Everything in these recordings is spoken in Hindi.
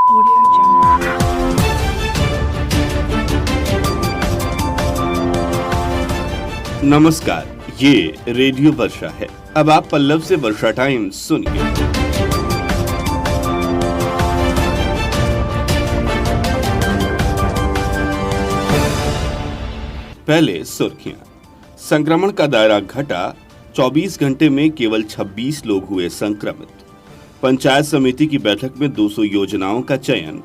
Audio Jungle. नमस्कार, ये रेडियो वर्षा है। अब आप पल्लव से वर्षा टाइम सुनिए। पहले सुर्खियां। संक्रमण का दायरा घटा, 24 घंटे में केवल 26 लोग हुए संक्रमित। पंचायत समिति की बैठक में 200 योजनाओं का चयन।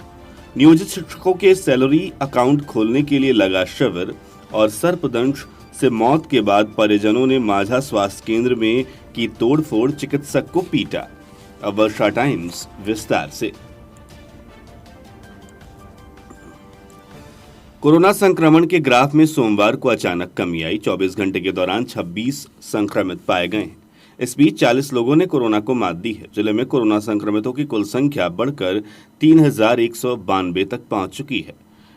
नियोजित शिक्षकों के सैलरी अकाउंट खोलने के लिए लगा शिविर। और सर्पदंश से मौत के बाद परिजनों ने माझा स्वास्थ्य केंद्र में की तोड़फोड़, चिकित्सक को पीटा। अब वर्षा टाइम्स विस्तार से। कोरोना संक्रमण के ग्राफ में सोमवार को अचानक कमी आई। 24 घंटे के दौरान 26 संक्रमित पाए गए हैं। इस बीच 40 लोगों ने कोरोना को मात दी है। जिले में कोरोना संक्रमितों की कुल संख्या बढ़कर 3192 तक पहुंच चुकी है।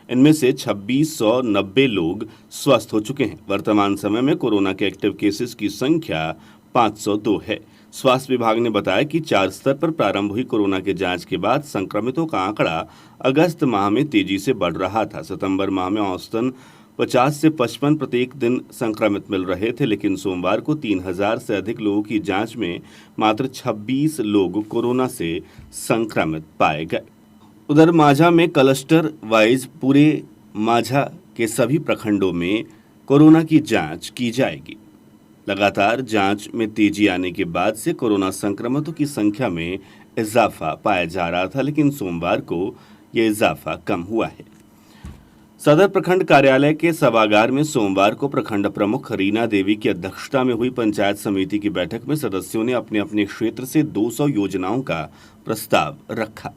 इनमें से 2690 लोग स्वस्थ हो चुके हैं। वर्तमान समय में कोरोना के एक्टिव केसेस की संख्या 502 है। स्वास्थ्य विभाग ने बताया कि 4 स्तर पर प्रारंभ हुई कोरोना के जांच के बाद संक्रमितों का आंकड़ा अगस्त माह में तेजी से बढ़ रहा था। सितंबर माह में औसतन 50 से 55 प्रत्येक दिन संक्रमित मिल रहे थे, लेकिन सोमवार को 3000 से अधिक लोगों की जांच में मात्र 26 लोग कोरोना से संक्रमित पाए गए। उधर माझा में क्लस्टर वाइज पूरे माझा के सभी प्रखंडों में कोरोना की जांच की जाएगी। लगातार जांच में तेजी आने के बाद से कोरोना संक्रमितों की संख्या में इजाफा पाया जा रहा था, लेकिन सोमवार को यह इजाफा कम हुआ है। सदर प्रखंड कार्यालय के सभागार में सोमवार को प्रखंड प्रमुख रीना देवी की अध्यक्षता में हुई पंचायत समिति की बैठक में सदस्यों ने अपने अपने क्षेत्र से 200 योजनाओं का प्रस्ताव रखा।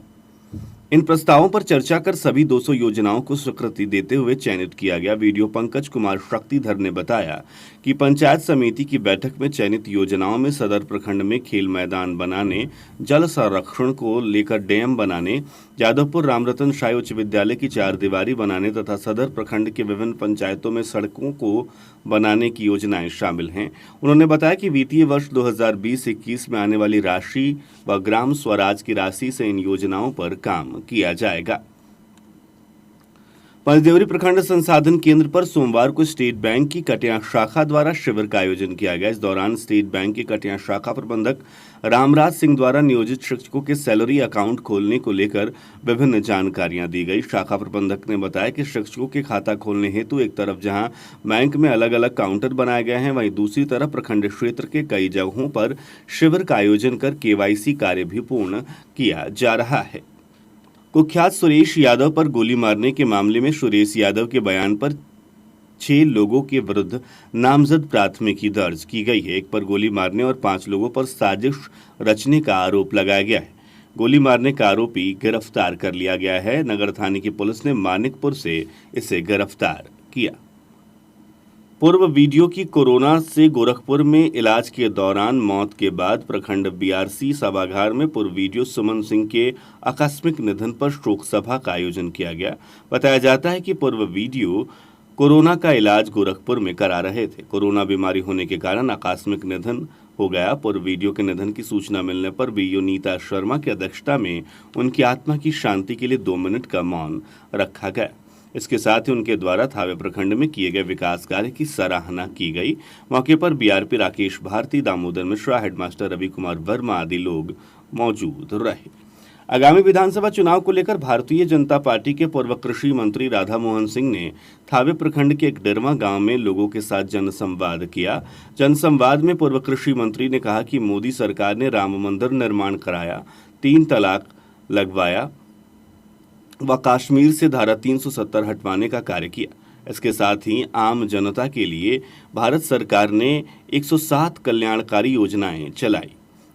इन प्रस्तावों पर चर्चा कर सभी 200 योजनाओं को स्वीकृति देते हुए चयनित किया गया। वीडियो पंकज कुमार शक्तिधर ने बताया कि पंचायत समिति की बैठक में चयनित योजनाओं में सदर प्रखंड में खेल मैदान बनाने, जल संरक्षण को लेकर डैम बनाने, जादवपुर रामरतन शाही उच्च विद्यालय की 4 दीवारी बनाने तथा सदर प्रखंड के विभिन्न पंचायतों में सड़कों को बनाने की योजनाएं शामिल हैं। उन्होंने बताया कि वित्तीय वर्ष 2020-21 में आने वाली राशि व ग्राम स्वराज की राशि से इन योजनाओं पर काम किया जाएगा। पंचदेवरी प्रखंड संसाधन केंद्र पर सोमवार को स्टेट बैंक की कटिया शाखा द्वारा शिविर का आयोजन किया गया। इस दौरान स्टेट बैंक की कटिया शाखा प्रबंधक रामराज सिंह द्वारा नियोजित शिक्षकों के सैलरी अकाउंट खोलने को लेकर विभिन्न जानकारियां दी गई। शाखा प्रबंधक ने बताया कि शिक्षकों के खाता खोलने हेतु एक तरफ जहां बैंक में अलग अलग काउंटर बनाए गए हैं, वहीं दूसरी तरफ प्रखंड क्षेत्र के कई जगहों पर शिविर का आयोजन कर KYC कार्य भी पूर्ण किया जा रहा है। कुख्यात सुरेश यादव पर गोली मारने के मामले में सुरेश यादव के बयान पर 6 लोगों के विरुद्ध नामजद प्राथमिकी दर्ज की गई है। एक पर गोली मारने और 5 लोगों पर साजिश रचने का आरोप लगाया गया है। गोली मारने का आरोपी गिरफ्तार कर लिया गया है। नगर थाने की पुलिस ने मानिकपुर से इसे गिरफ्तार किया। पूर्व वीडियो की कोरोना से गोरखपुर में इलाज के दौरान मौत के बाद प्रखंड BRC सभागार में पूर्व वीडियो सुमन सिंह के आकस्मिक निधन पर शोक सभा का आयोजन किया गया। बताया जाता है कि पूर्व वीडियो कोरोना का इलाज गोरखपुर में करा रहे थे। कोरोना बीमारी होने के कारण आकस्मिक निधन हो गया। पूर्व वीडियो के निधन की सूचना मिलने पर VO नीता शर्मा की अध्यक्षता में उनकी आत्मा की शांति के लिए 2 मिनट का मौन रखा गया। इसके साथ ही उनके द्वारा थावे प्रखंड में किए गए विकास कार्य की सराहना की गई। मौके पर BRP राकेश भारती, दामोदर मिश्रा, हेडमास्टर रवि कुमार वर्मा आदि लोग मौजूद रहे। आगामी विधानसभा चुनाव को लेकर भारतीय जनता पार्टी के पूर्व कृषि मंत्री राधा मोहन सिंह ने थावे प्रखंड के एक डेरवा गांव में लोगों के साथ जनसंवाद किया। जनसंवाद में पूर्व कृषि मंत्री ने कहा कि मोदी सरकार ने राम मंदिर निर्माण कराया, 3 तलाक लगवाया व कश्मीर से धारा 370 हटवाने का कार्य किया। इसके साथ ही आम जनता के लिए भारत सरकार ने 107 कल्याणकारी योजनाएं चलाई,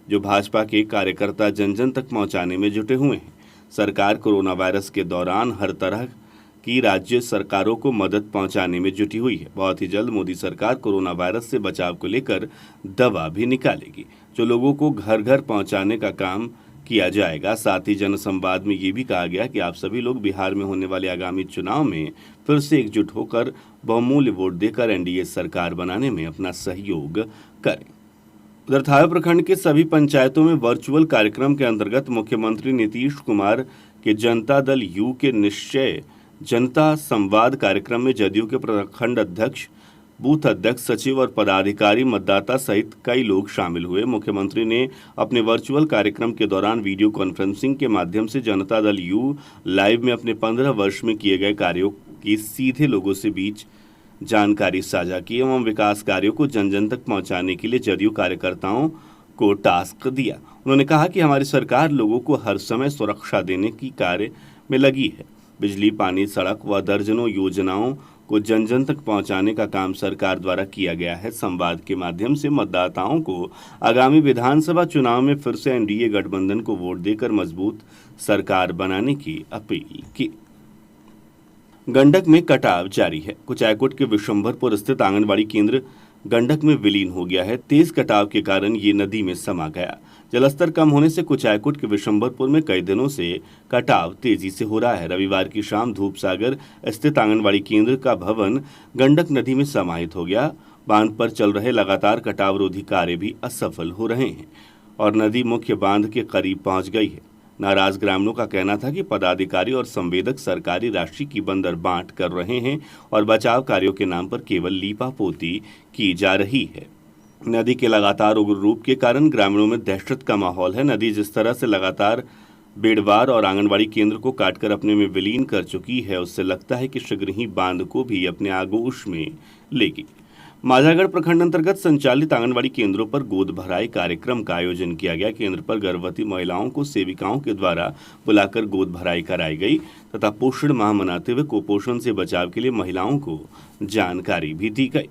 जो भाजपा के कार्यकर्ता जन जन तक पहुंचाने में जुटे हुए हैं। सरकार कोरोना वायरस के दौरान हर तरह की राज्य सरकारों को मदद पहुंचाने में जुटी हुई है। बहुत ही जल्द मोदी सरकार कोरोना वायरस से बचाव को लेकर दवा भी निकालेगी, जो लोगों को घर घर पहुंचाने का काम किया जाएगा। साथ ही जनसंवाद में ये भी कहा गया कि आप सभी लोग बिहार में होने वाले आगामी चुनाव में फिर से एकजुट होकर बहुमूल्य वोट देकर NDA सरकार बनाने में अपना सहयोग करें। उधर थावे प्रखंड के सभी पंचायतों में वर्चुअल कार्यक्रम के अंतर्गत मुख्यमंत्री नीतीश कुमार के जनता दल यू के निश्चय जनता संवाद कार्यक्रम में जदयू के प्रखंड अध्यक्ष, बूथ अध्यक्ष, सचिव और पदाधिकारी, मतदाता सहित कई लोग शामिल हुए। मुख्यमंत्री ने अपने वर्चुअल कार्यक्रम के दौरान वीडियो कॉन्फ्रेंसिंग के माध्यम से जनता दल यू लाइव में अपने 15 वर्ष में किए गए कार्यों की सीधे लोगों से बीच जानकारी साझा की एवं विकास कार्यों को जन जन तक पहुंचाने के लिए जदयू कार्यकर्ताओं को टास्क दिया। उन्होंने कहा कि हमारी सरकार लोगों को हर समय सुरक्षा देने की कार्य में लगी है। बिजली, पानी, सड़क व दर्जनों योजनाओं को जन जन तक पहुंचाने का काम सरकार द्वारा किया गया है। संवाद के माध्यम से मतदाताओं को आगामी विधानसभा चुनाव में फिर से एनडीए गठबंधन को वोट देकर मजबूत सरकार बनाने की अपील की। गंडक में कटाव जारी है। कुचायकोट के विशंभरपुर स्थित आंगनबाड़ी केंद्र गंडक में विलीन हो गया है। तेज कटाव के कारण ये नदी में समा गया। जलस्तर कम होने से कुचायकोट के विशंभरपुर में कई दिनों से कटाव तेजी से हो रहा है। रविवार की शाम धूपसागर स्थित आंगनबाड़ी केंद्र का भवन गंडक नदी में समाहित हो गया। बांध पर चल रहे लगातार कटाव रोधी कार्य भी असफल हो रहे हैं और नदी मुख्य बांध के करीब पहुंच गई है। नाराज ग्रामीणों का कहना था कि पदाधिकारी और संवेदक सरकारी राशि की बंदर बांट कर रहे हैं और बचाव कार्यों के नाम पर केवल लीपापोती की जा रही है। नदी के लगातार उग्र रूप के कारण ग्रामीणों में दहशत का माहौल है। नदी जिस तरह से लगातार बेड़वार और आंगनबाड़ी केंद्र को काटकर अपने में विलीन कर चुकी है, उससे लगता है कि शीघ्र ही बांध को भी अपने आगोश में लेगी। माझागढ़ प्रखंड अंतर्गत संचालित आंगनबाड़ी केंद्रों पर गोद भराई कार्यक्रम का आयोजन किया गया। केंद्र पर गर्भवती महिलाओं को सेविकाओं के द्वारा बुलाकर गोद भराई कराई गई तथा पोषण माह मनाते हुए कुपोषण से बचाव के लिए महिलाओं को जानकारी भी दी गई।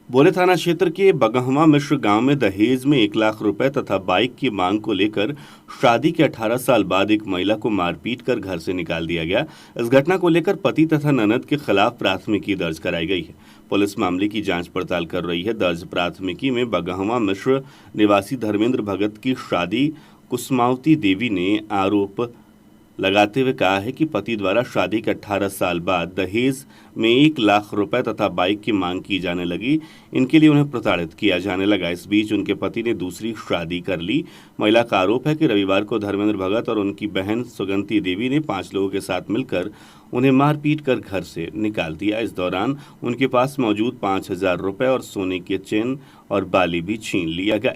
बोले थाना क्षेत्र के बगहवा मिश्र गांव में दहेज में 1 लाख रुपए तथा बाइक की मांग को लेकर शादी के 18 साल बाद एक महिला को मारपीट कर घर से निकाल दिया गया। इस घटना को लेकर पति तथा ननद के खिलाफ प्राथमिकी दर्ज कराई गई है। पुलिस मामले की जांच पड़ताल कर रही है। दर्ज प्राथमिकी में बगहवा मिश्र निवासी धर्मेंद्र भगत की शादी कुसमावती देवी ने आरोप लगाते हुए कहा है कि पति द्वारा शादी के 18 साल बाद दहेज में 1 लाख रुपए तथा बाइक की मांग की जाने लगी। इनके लिए उन्हें प्रताड़ित किया जाने लगा। इस बीच उनके पति ने दूसरी शादी कर ली। महिला का आरोप है कि रविवार को धर्मेंद्र भगत और उनकी बहन सुगंती देवी ने 5 लोगों के साथ मिलकर उन्हें मारपीट कर घर से निकाल दिया। इस दौरान उनके पास मौजूद 5,000 रुपए और सोने के चेन और बाली भी छीन लिया गया।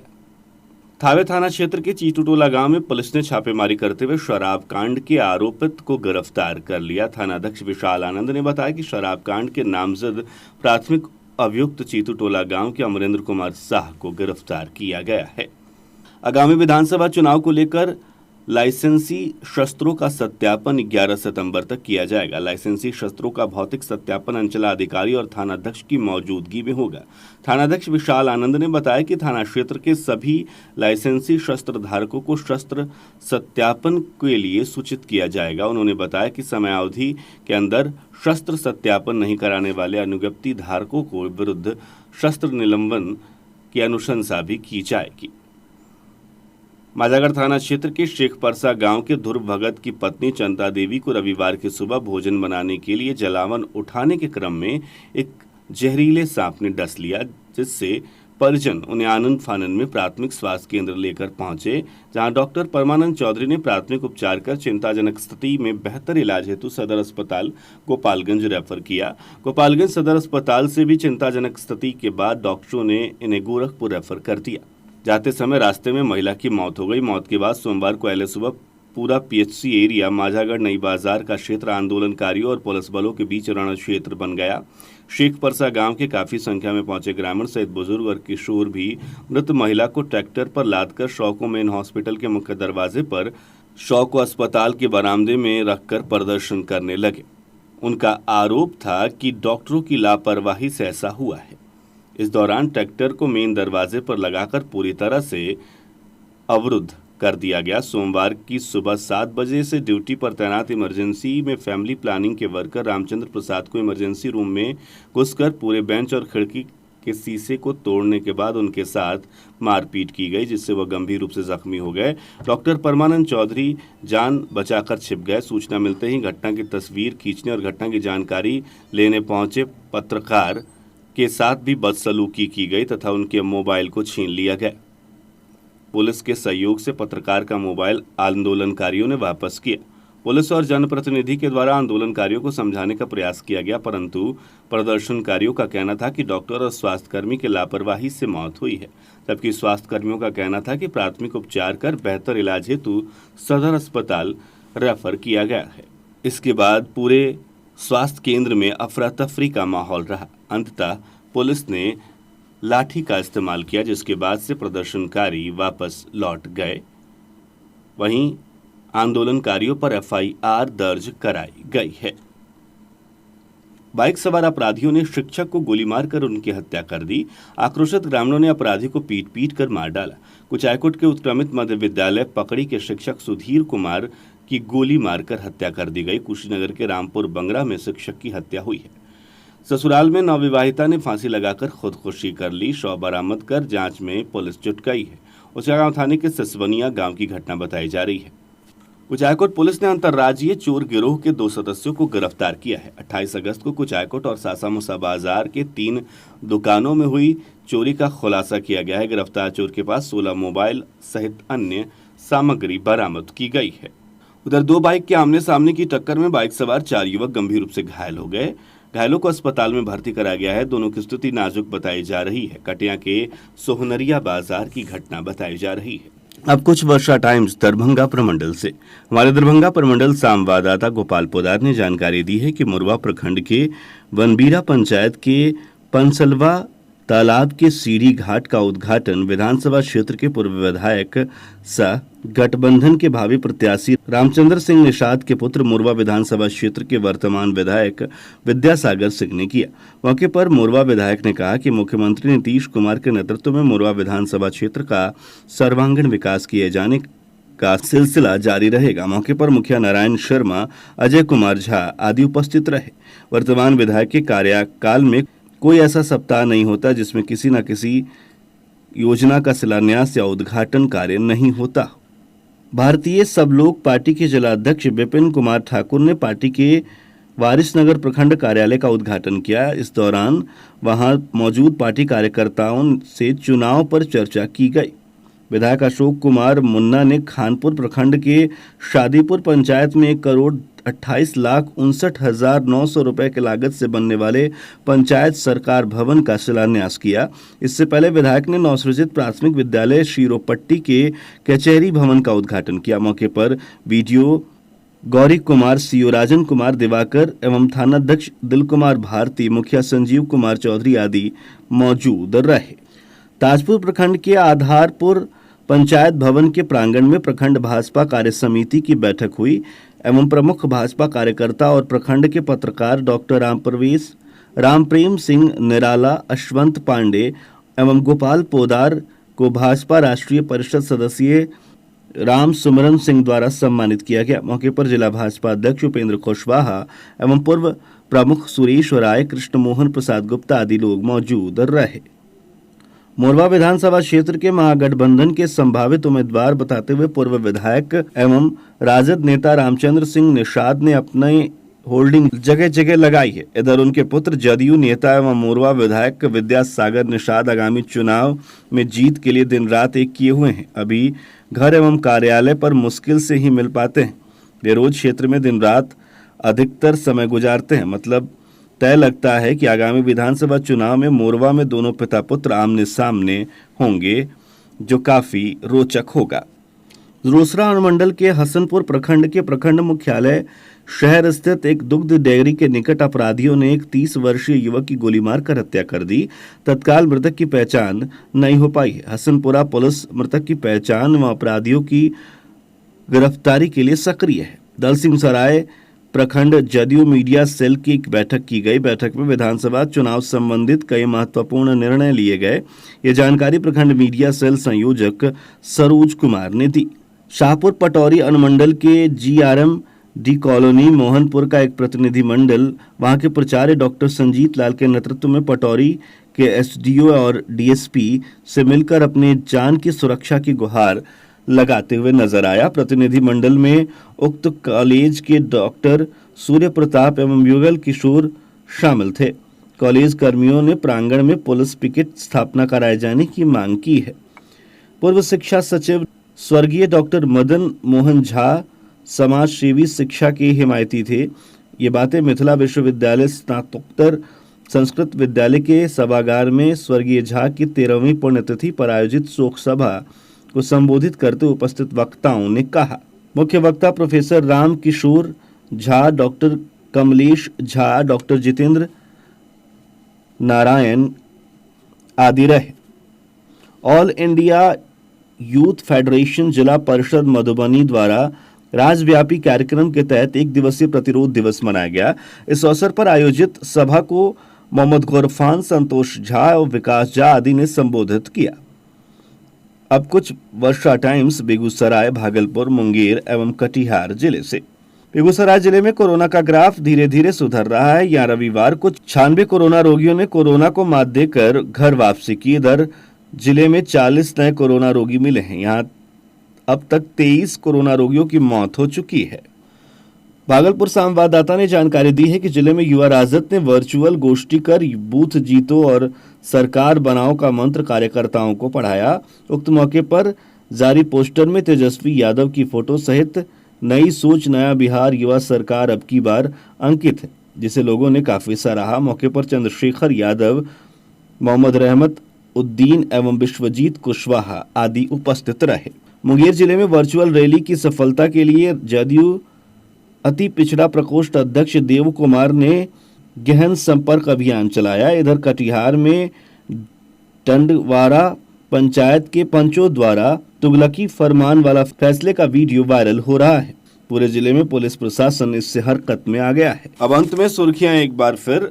थावे थाना क्षेत्र के चीटूटोला गांव में पुलिस ने छापेमारी करते हुए शराब कांड के आरोपित को गिरफ्तार कर लिया। थानाध्यक्ष विशाल आनंद ने बताया कि शराब कांड के नामजद प्राथमिक अभियुक्त चीटूटोला गांव के अमरेंद्र कुमार साह को गिरफ्तार किया गया है। आगामी विधानसभा चुनाव को लेकर लाइसेंसी शस्त्रों का सत्यापन 11 सितंबर तक किया जाएगा। लाइसेंसी शस्त्रों का भौतिक सत्यापन अंचलाधिकारी और थानाध्यक्ष की मौजूदगी में होगा। थानाध्यक्ष विशाल आनंद ने बताया कि थाना क्षेत्र के सभी लाइसेंसी शस्त्र धारकों को शस्त्र सत्यापन के लिए सूचित किया जाएगा। उन्होंने बताया कि समयावधि के अंदर शस्त्र सत्यापन नहीं कराने वाले अनुज्ञप्ति धारकों को विरुद्ध शस्त्र निलंबन की अनुशंसा भी की जाएगी। माझागढ़ थाना क्षेत्र के शेखपरसा गांव के ध्रुव भगत की पत्नी चंदा देवी को रविवार की सुबह भोजन बनाने के लिए जलावन उठाने के क्रम में एक जहरीले सांप ने डस लिया, जिससे परिजन उन्हें आनंद फानन में प्राथमिक स्वास्थ्य केंद्र लेकर पहुंचे, जहां डॉक्टर परमानंद चौधरी ने प्राथमिक उपचार कर चिंताजनक स्थिति में बेहतर इलाज हेतु सदर अस्पताल गोपालगंज रेफर किया। गोपालगंज सदर अस्पताल से भी चिंताजनक स्थिति के बाद डॉक्टरों ने इन्हें गोरखपुर रेफर कर दिया। जाते समय रास्ते में महिला की मौत हो गई। मौत के बाद सोमवार को अहले सुबह पूरा पीएचसी एरिया माझागढ़ नई बाजार का क्षेत्र आंदोलनकारियों और पुलिस बलों के बीच रण क्षेत्र बन गया। शेखपरसा गांव के काफी संख्या में पहुंचे ग्रामीण सहित बुजुर्ग और किशोर भी मृत महिला को ट्रैक्टर पर लादकर शव को मेन हॉस्पिटल के मुख्य दरवाजे पर, शव को अस्पताल के बरामदे में रखकर प्रदर्शन करने लगे। उनका आरोप था कि डॉक्टरों की लापरवाही से ऐसा हुआ है। इस दौरान ट्रैक्टर को मेन दरवाजे पर लगाकर पूरी तरह से अवरुद्ध कर दिया गया। सोमवार की सुबह 7 बजे से ड्यूटी पर तैनात इमरजेंसी में फैमिली प्लानिंग के वर्कर रामचंद्र प्रसाद को इमरजेंसी रूम में घुसकर पूरे बेंच और खिड़की के शीशे को तोड़ने के बाद उनके साथ मारपीट की गई, जिससे वह गंभीर रूप से जख्मी हो गए। डॉक्टर परमानंद चौधरी जान बचाकर छिप गए। सूचना मिलते ही घटना की तस्वीर खींचने और घटना की जानकारी लेने पहुंचे पत्रकार के साथ भी बदसलूकी की गई तथा उनके मोबाइल को छीन लिया गया। पुलिस के सहयोग से पत्रकार का मोबाइल आंदोलनकारियों ने वापस किया। पुलिस और जनप्रतिनिधि के द्वारा आंदोलनकारियों को समझाने का प्रयास किया गया, परंतु प्रदर्शनकारियों का कहना था कि डॉक्टर और स्वास्थ्यकर्मी की लापरवाही से मौत हुई है, जबकि स्वास्थ्यकर्मियों का कहना था कि प्राथमिक उपचार कर बेहतर इलाज हेतु सदर अस्पताल रेफर किया गया है। इसके बाद पूरे स्वास्थ्य केंद्र में अफरा तफरी का माहौल रहा। अंततः पुलिस ने लाठी का इस्तेमाल किया, जिसके बाद से प्रदर्शनकारी वापस लौट गए। वहीं आंदोलनकारियों पर एफआईआर दर्ज कराई गई है। बाइक सवार अपराधियों ने शिक्षक को गोली मारकर उनकी हत्या कर दी। आक्रोशित ग्रामीणों ने अपराधी को पीट कर मार डाला। कुचायकोट के उत्क्रमित मध्य विद्यालय पकड़ी के शिक्षक सुधीर कुमार की गोली मारकर हत्या कर दी गई। कुशीनगर के रामपुर बंगरा में शिक्षक की हत्या हुई है। ससुराल में नवविवाहिता ने फांसी लगाकर खुदकुशी कर ली। शव बरामद कर जांच में पुलिस जुट गई है। उचागांव थाने के सिसवनिया गांव की घटना बताई जा रही है। कुचायकोट पुलिस ने अंतर्राज्यीय चोर गिरोह के 2 सदस्यों को गिरफ्तार किया है। 28 अगस्त को कुचायकोट और सासामुसा बाजार के 3 दुकानों में हुई चोरी का खुलासा किया गया है। गिरफ्तार चोर के पास 16 मोबाइल सहित अन्य सामग्री बरामद की गई है। उधर 2 बाइक के आमने सामने की टक्कर में बाइक सवार 4 युवक गंभीर रूप से घायल हो गए। घायलों को अस्पताल में भर्ती कराया गया है। दोनों की स्थिति नाजुक बताई जा रही है। कटिया के सोहनरिया बाजार की घटना बताई जा रही है। अब कुछ वर्षा टाइम्स दरभंगा प्रमंडल से। हमारे दरभंगा प्रमंडल संवाददाता गोपाल पोदार ने जानकारी दी है कि मोरवा प्रखंड के वनबीरा पंचायत के पंसलवा तालाब के सीढ़ी घाट का उद्घाटन विधानसभा क्षेत्र के पूर्व विधायक सह गठबंधन के भावी प्रत्याशी रामचंद्र सिंह निषाद के पुत्र मोरवा विधानसभा क्षेत्र के वर्तमान विधायक विद्यासागर सिंह ने किया। मौके पर मोरवा विधायक ने कहा कि मुख्यमंत्री नीतीश कुमार के नेतृत्व में मोरवा विधानसभा क्षेत्र का सर्वांगीण विकास किए जाने का सिलसिला जारी रहेगा। मौके पर मुखिया नारायण शर्मा, अजय कुमार झा आदि उपस्थित रहे। वर्तमान विधायक के कार्यकाल में कोई ऐसा सप्ताह नहीं होता जिसमें किसी न किसी योजना का शिलान्यास या उद्घाटन कार्य नहीं होता। भारतीय सब लोग पार्टी के जिलाध्यक्ष विपिन कुमार ठाकुर ने पार्टी के वारिसनगर प्रखंड कार्यालय का उद्घाटन किया। इस दौरान वहां मौजूद पार्टी कार्यकर्ताओं से चुनाव पर चर्चा की गई। विधायक अशोक कुमार मुन्ना ने खानपुर प्रखंड के शादीपुर पंचायत में 1,28,59,900 रुपए की लागत से बनने वाले पंचायत सरकार भवन का शिलान्यास किया। इससे पहले विधायक ने नवसृजित प्राथमिक विद्यालय शीरोपट्टी के कचहरी भवन का उद्घाटन किया। मौके पर बीडीओ गौरी कुमार, सीओ राजन कुमार दिवाकर एवं थानाध्यक्ष दिल कुमार भारती, मुखिया संजीव कुमार चौधरी आदि मौजूद रहे। ताजपुर प्रखंड के आधारपुर पंचायत भवन के प्रांगण में प्रखंड भाजपा कार्य समिति की बैठक हुई एवं प्रमुख भाजपा कार्यकर्ता और प्रखंड के पत्रकार डॉक्टर रामप्रेम सिंह निराला, अश्वंत पांडे एवं गोपाल पोदार को भाजपा राष्ट्रीय परिषद सदस्य राम सुमरन सिंह द्वारा सम्मानित किया गया। मौके पर जिला भाजपा अध्यक्ष उपेंद्र कुशवाहा एवं पूर्व प्रमुख सुरेश राय, कृष्ण मोहन प्रसाद गुप्ता आदि लोग मौजूद रहे। मोरवा विधानसभा क्षेत्र के महागठबंधन के संभावित उम्मीदवार बताते हुए पूर्व विधायक एवं राजद नेता रामचंद्र सिंह निषाद ने अपने होल्डिंग जगह जगह लगाई है। इधर उनके पुत्र जदयू नेता एवं मोरवा विधायक विद्यासागर निषाद आगामी चुनाव में जीत के लिए दिन रात एक किए हुए हैं। अभी घर एवं कार्यालय पर मुश्किल से ही मिल पाते हैं। वे रोज क्षेत्र में दिन रात अधिकतर समय गुजारते हैं। मतलब तय लगता है कि आगामी विधानसभा चुनाव में मोरवा में दोनों पिता पुत्र आमने सामने होंगे, जो काफी रोचक होगा। रोसड़ा अनुमंडल के हसनपुर प्रखंड के प्रखंड मुख्यालय शहर स्थित एक दुग्ध डेयरी के निकट अपराधियों ने एक 30 वर्षीय युवक की गोली मारकर हत्या कर दी। तत्काल मृतक की पहचान नहीं हो पाई है। हसनपुरा पुलिस मृतक की पहचान व अपराधियों की गिरफ्तारी के लिए सक्रिय है। दलसिंह सराय प्रखंड जदयू मीडिया सेल की एक बैठक की गई। बैठक में विधानसभा चुनाव संबंधित कई महत्वपूर्ण निर्णय लिए गए। ये जानकारी प्रखंड मीडिया सेल संयोजक सरोज कुमार ने दी। शाहपुर पटौरी अनुमंडल के जीआरएम डी कॉलोनी मोहनपुर का एक प्रतिनिधि मंडल वहां के प्राचार्य डॉक्टर संजीत लाल के नेतृत्व में पटौरी के एसडीओ और डीएसपी से मिलकर अपने जान की सुरक्षा की गुहार लगाते हुए नजर आया। प्रतिनिधि मंडल में उक्त कॉलेज के डॉक्टर सूर्य प्रताप एवं युगल किशोर शामिल थे। कॉलेज कर्मियों ने प्रांगण में पुलिस पिकेट स्थापना कराए जाने की मांग की है। पूर्व शिक्षा सचिव स्वर्गीय डॉक्टर मदन मोहन झा समाज सेवी शिक्षा के हिमायती थे। ये बातें मिथिला विश्वविद्यालय स्नातकोत्तर संस्कृत विद्यालय के सभागार में स्वर्गीय झा की 13वीं पुण्यतिथि पर आयोजित शोक सभा को संबोधित करते उपस्थित वक्ताओं ने कहा। मुख्य वक्ता professor Ram Kishore Jha, doctor Kamlesh Jha, doctor Jitendra Narayan आदि रहे। ऑल इंडिया यूथ फेडरेशन जिला परिषद मधुबनी द्वारा राज्यव्यापी कार्यक्रम के तहत एक दिवसीय प्रतिरोध दिवस मनाया गया। इस अवसर पर आयोजित सभा को मोहम्मद गौरफान, संतोष झा और विकास झा आदि ने संबोधित किया। अब कुछ वर्षा टाइम्स बेगूसराय, भागलपुर, मुंगेर एवं कटिहार जिले से। बेगूसराय जिले में कोरोना का ग्राफ धीरे धीरे सुधर रहा है। यहाँ रविवार को 96 कोरोना रोगियों ने कोरोना को मात देकर घर वापसी की। इधर जिले में 40 नए कोरोना रोगी मिले हैं। यहाँ अब तक 23 कोरोना रोगियों की मौत हो चुकी है। भागलपुर संवाददाता ने जानकारी दी है कि जिले में युवा राजद ने वर्चुअल गोष्ठी कर बूथ जीतो और सरकार बनाओ का मंत्र कार्यकर्ताओं को पढ़ाया। उक्त मौके पर जारी पोस्टर में तेजस्वी यादव की फोटो सहित नई सोच नया बिहार युवा सरकार अब की बार अंकित है, जिसे लोगों ने काफी सराहा। मौके पर चंद्रशेखर यादव, मोहम्मद रहमत उद्दीन एवं विश्वजीत कुशवाहा आदि उपस्थित रहे। मुंगेर जिले में वर्चुअल रैली की सफलता के लिए जदयू अति पिछड़ा प्रकोष्ठ अध्यक्ष देव कुमार ने गहन संपर्क अभियान चलाया। इधर कटिहार में टंडवारा पंचायत के पंचों द्वारा तुगलकी फरमान वाला फैसले का वीडियो वायरल हो रहा है। पूरे जिले में पुलिस प्रशासन इससे हरकत में आ गया है। अब अंत में सुर्खियां एक बार फिर।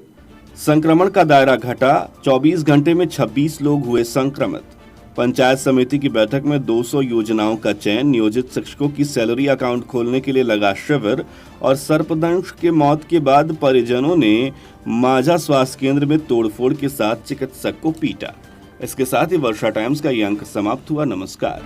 संक्रमण का दायरा घटा, 24 घंटे में 26 लोग हुए संक्रमित। पंचायत समिति की बैठक में 200 योजनाओं का चयन। नियोजित शिक्षकों की सैलरी अकाउंट खोलने के लिए लगा शिविर। और सर्पदंश के मौत के बाद परिजनों ने माझा स्वास्थ्य केंद्र में तोड़फोड़ के साथ चिकित्सक को पीटा। इसके साथ ही वर्षा टाइम्स का ये अंक समाप्त हुआ। नमस्कार।